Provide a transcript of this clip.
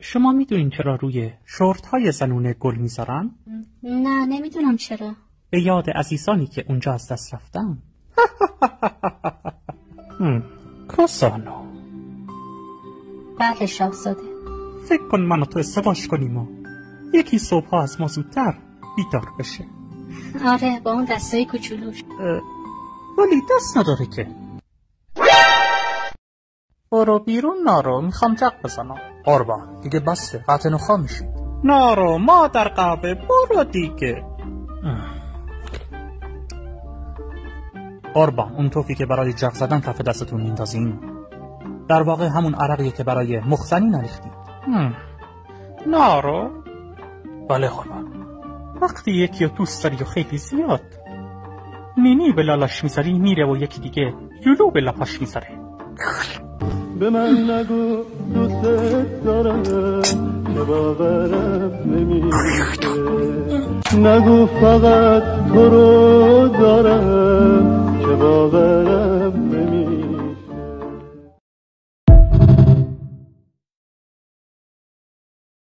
شما میدونین چرا روی شورت های زنونه گل میذارن؟ نه نمیدونم چرا. به یاد عزیزانی که اونجا از دست رفتن. کاسانو. بله شاهزاده. فکر کن من و تو ازدواج کنیم و یکی صبحها از ما زودتر بیدار بشه. آره با اون دستای کوچولوش. ولی دست نداره که. برو بیرون نارو، میخوام جق بزنم. قربان دیگه بسته، قطع نخواه میشید. نارو مادر قهوه برو دیگه. قربان اون توفی که برای جق زدن کف دستتون میندازین در واقع همون عرقیه که برای مخزنی نریختید. نارو بله قربان. وقتی یکی رو دوست داری و خیلی زیاد نینی به لالاش میذاری میره و یکی دیگه یولو به لپاش میذاره. به من نگو دوست دارم که باورم نمیشه، نگو فقط تو رو دارم